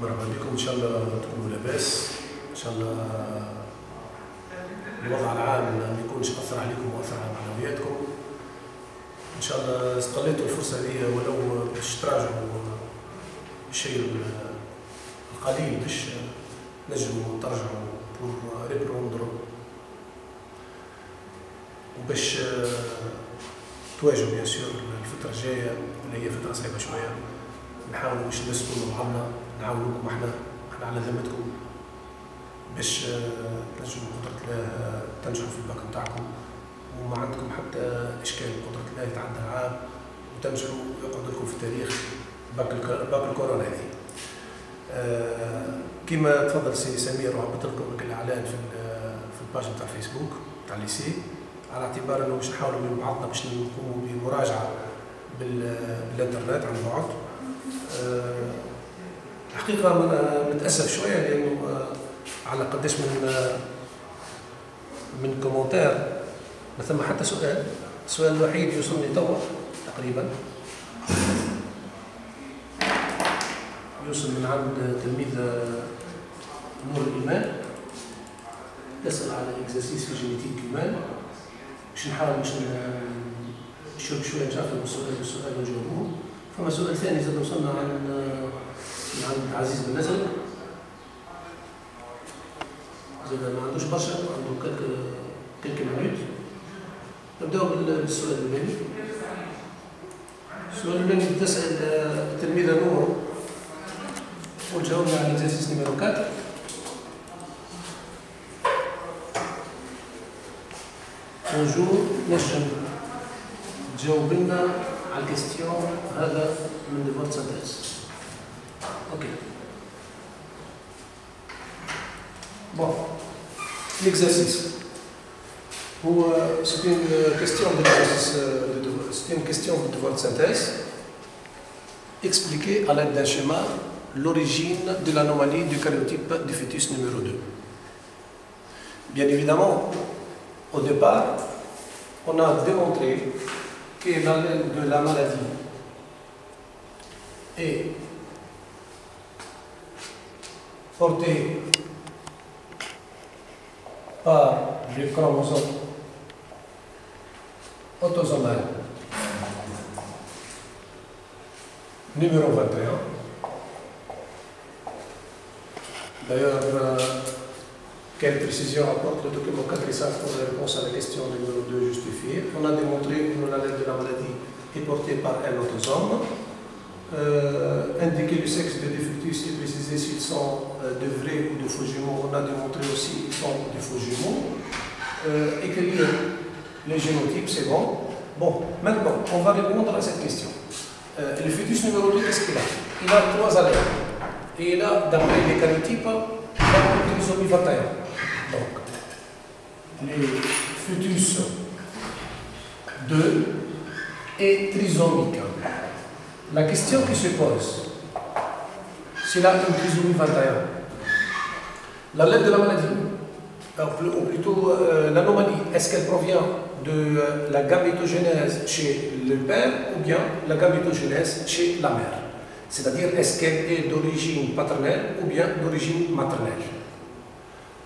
مرحبا بكم. ان شاء الله تكونوا لاباس. ان شاء الله الوضع العام ما يكونش اثر عليكم واثر على معنوياتكم. ان شاء الله استغليتوا الفرصه هذه ولو باش تراجعوا الشيء القليل باش نجموا ترجعوا بور ريبروندرو وباش تواجهوا بيان سور الفتره الجايه اللي هي فتره صعيبه شويه. نحاولوا باش نسكنوا بعضنا، نعاونوكم احنا على ذمتكم باش تنجموا بقدرة الله تنجحوا في الباك نتاعكم وما عندكم حتى اشكال. بقدرة الله يتعدى العام وتنجحوا يقعد لكم في التاريخ باك الكورونا هذه. كما تفضل سي سمير وعبت لكم الاعلان في الباج نتاع الفيسبوك نتاع الليسي، على اعتبار انه باش نحاولوا من بعضنا باش نقوموا بمراجعه بالانترنت عن بعد. الحقيقه متاسف شويه لانه على قداش من كومنتار ما ثم حتى سؤال. السؤال الوحيد يوصلني توا تقريبا يوصل من عند تلميذ نور الإيمان، يسأل على اكزرسيس في جينيتيك كيمان. باش نحاول باش نشوف شويه نشاطر بالسؤال ونجاوبوه. فما سؤال ثاني زاد وصلنا عن عزيز بن نزل، زاد ما عندوش برشا، عنده كلك مينوت. نبداو بالسؤال الأولاني. السؤال الأولاني تسأل التلميذة نور وجاوبنا على اكزرسيس نيميرو 4. بونجور، نجم تجاوب لنا على الكيستيون هذا من ديفور سانتيز. اوكي. بون، l'exercice هو c'est une question de devoir de synthèse. Expliquer à l'aide d'un schéma l'origine de l'anomalie du karyotype du fœtus numéro 2. Bien évidemment, au départ, on a démontré que l'allèle de la maladie est porté par le chromosome autosomal numéro 21. D'ailleurs, quelle précision apporte le document 4 pour la réponse à la question numéro 2 justifiée. On a démontré que l'allèle de la maladie est porté par un autosome. Indiquer le sexe des fœtus et préciser s'ils sont de vrais ou de faux jumeaux. On a démontré aussi qu'ils sont de faux jumeaux. Écrire les génotypes, c'est bon. Bon, maintenant, on va répondre à cette question. Le fœtus numéro 2, qu'est-ce qu'il a? Il a 3 allèles. Et il a, d'après les karyotypes, la trisomie 21. Donc, les fœtus 2 est trisomique. La question qui se pose, s'il a une trisomie 21, l'allèle de la maladie, ou plutôt l'anomalie, est-ce qu'elle provient de la gamétogenèse chez le père ou bien la gamétogenèse chez la mère? C'est-à-dire, est-ce qu'elle est d'origine paternelle ou bien d'origine maternelle?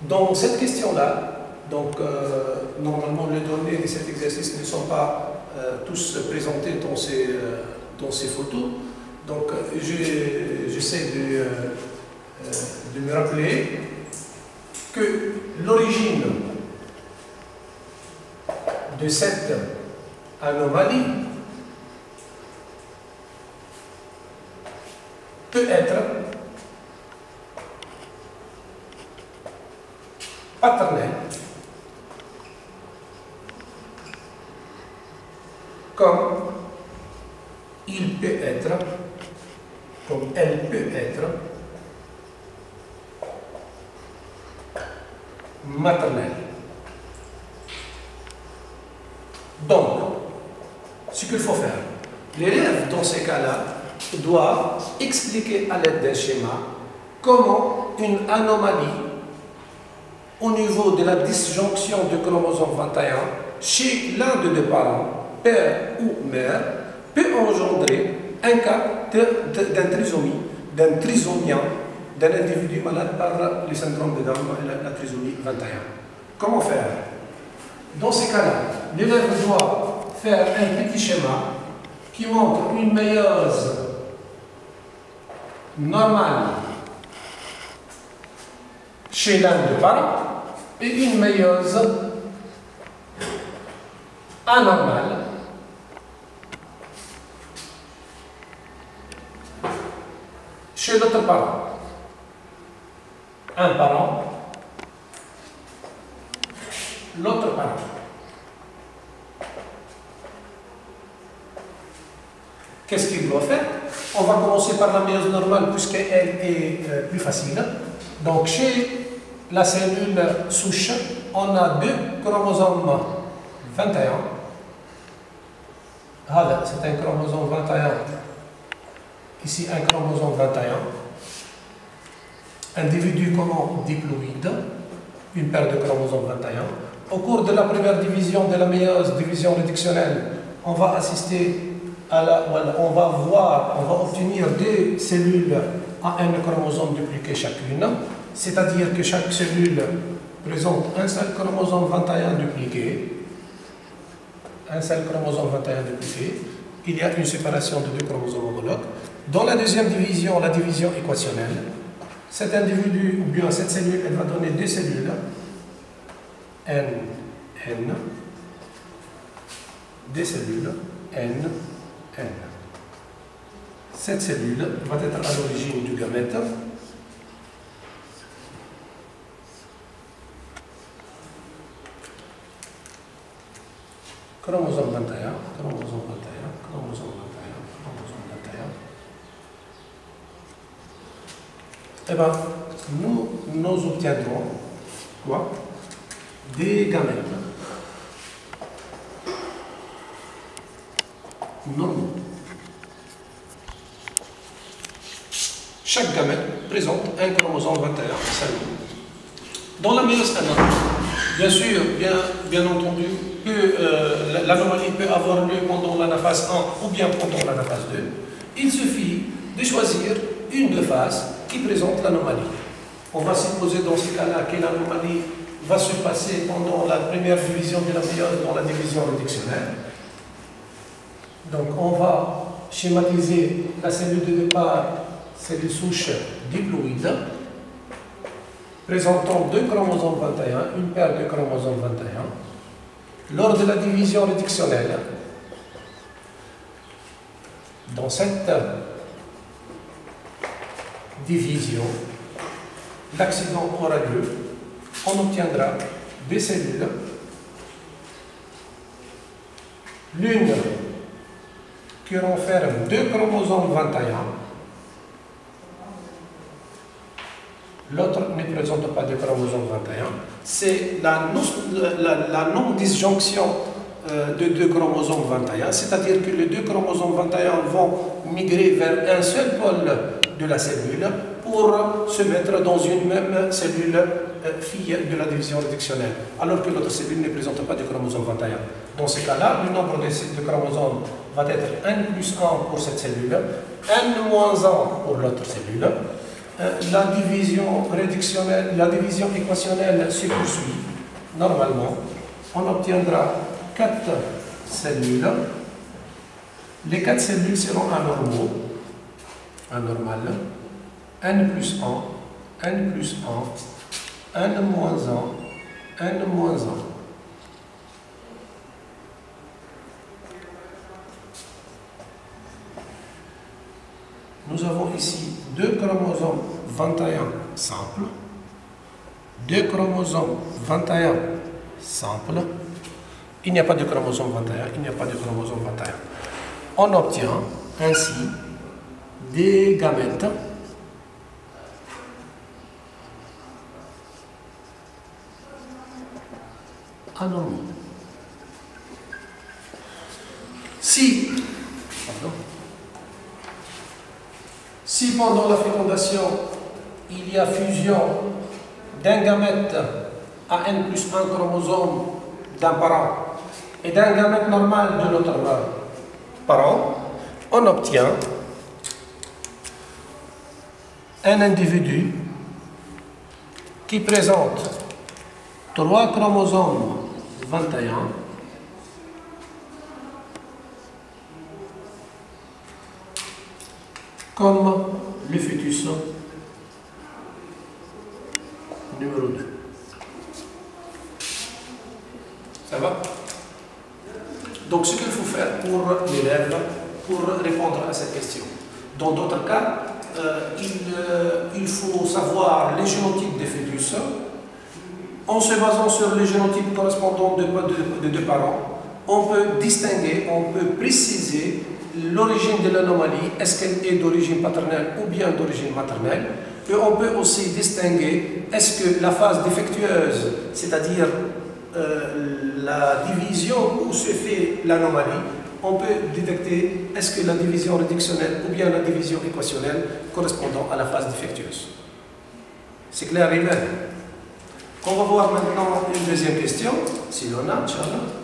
Dans cette question-là, donc normalement les données de cet exercice ne sont pas tous présentées dans ces photos. Donc j'essaie de me rappeler que l'origine de cette anomalie peut être paternelle, comme il peut être, comme elle peut être maternelle. Donc, ce qu'il faut faire, l'élève dans ces cas-là doit expliquer à l'aide d'un schéma comment une anomalie au niveau de la disjonction du chromosome 21 chez l'un des deux parents, père ou mère, peut engendrer un cas d'un trisomien d'un individu malade par le syndrome de Down et la trisomie 21. Comment faire? Dans ces cas-là, l'élève doit faire un petit schéma qui montre une méiose normale chez l'un des parents et une méiose anormale chez l'autre parent. Un parent, l'autre parent. Qu'est-ce qu'il doit faire? On va commencer par la méiose normale puisqu'elle est plus facile. Donc chez la cellule souche, on a deux chromosomes 21. Voilà, c'est un chromosome 21. Ici, un chromosome 21. Individu comment diploïde, une paire de chromosomes 21. Au cours de la première division de la méiose, division réductionnelle, on va assister à on va obtenir deux cellules à un chromosome dupliqué chacune, c'est-à-dire que chaque cellule présente un seul chromosome 21 dupliqué. Un seul chromosome 21 dupliqué. Il y a une séparation de deux chromosomes homologues. Dans la deuxième division, la division équationnelle, cet individu, ou bien cette cellule, elle va donner deux cellules, N, N, des cellules, N, N. Cette cellule va être à l'origine du gamète. Chromosome 21, chromosome 21, chromosome 21, chromosome 21. Eh bien, nous obtiendrons quoi? Des gamètes normaux. Chaque gamète présente un chromosome 21 salut. Dans la méiose anormale, bien sûr, bien entendu, que l'anomalie peut avoir lieu pendant l'anaphase 1 ou bien pendant l'anaphase 2. Il suffit de choisir une des phases qui présente l'anomalie. On va supposer dans ce cas-là que l'anomalie va se passer pendant la première division de la méiose dans la division réductionnelle. Donc on va schématiser la cellule de départ, cellule souche diploïde, présentant deux chromosomes 21, une paire de chromosomes 21. Lors de la division réductionnelle, dans cette division, l'accident aura lieu, on obtiendra deux cellules, l'une qui renferme deux chromosomes 21, l'autre ne présente pas de chromosome 21. C'est la non-disjonction de deux chromosomes 21, c'est-à-dire que les deux chromosomes 21 vont migrer vers un seul pôle de la cellule pour se mettre dans une même cellule fille de la division réductionnelle, alors que l'autre cellule ne présente pas de chromosome 21. Dans ce cas-là, le nombre de chromosomes va être n plus 1 pour cette cellule, n moins 1 pour l'autre cellule. La division réductionnelle, la division équationnelle se poursuit normalement. On obtiendra 4 cellules. Les 4 cellules seront anormaux, anormales. N plus 1, N plus 1, N moins 1, N moins 1. Nous avons ici deux chromosomes 21 simples, deux chromosomes 21 simples. Il n'y a pas de chromosome 21, il n'y a pas de chromosome 21. On obtient ainsi des gamètes anormaux. Si pendant la fécondation, il y a fusion d'un gamète à N plus 1 chromosome d'un parent et d'un gamète normal de l'autre parent, on obtient un individu qui présente 3 chromosomes 21 comme le fœtus numéro 2. Ça va? Donc, ce qu'il faut faire pour l'élève, pour répondre à cette question. Dans d'autres cas, il faut savoir les génotypes des fœtus. En se basant sur les génotypes correspondants de deux parents, on peut distinguer, on peut préciser l'origine de l'anomalie, est-ce qu'elle est d'origine paternelle ou bien d'origine maternelle. Et on peut aussi distinguer, est-ce que la phase défectueuse, c'est-à-dire la division où se fait l'anomalie, on peut détecter est-ce que la division réductionnelle ou bien la division équationnelle correspondant à la phase défectueuse. C'est clair, Riven? On va voir maintenant une deuxième question, si l'on a, Inch'Allah.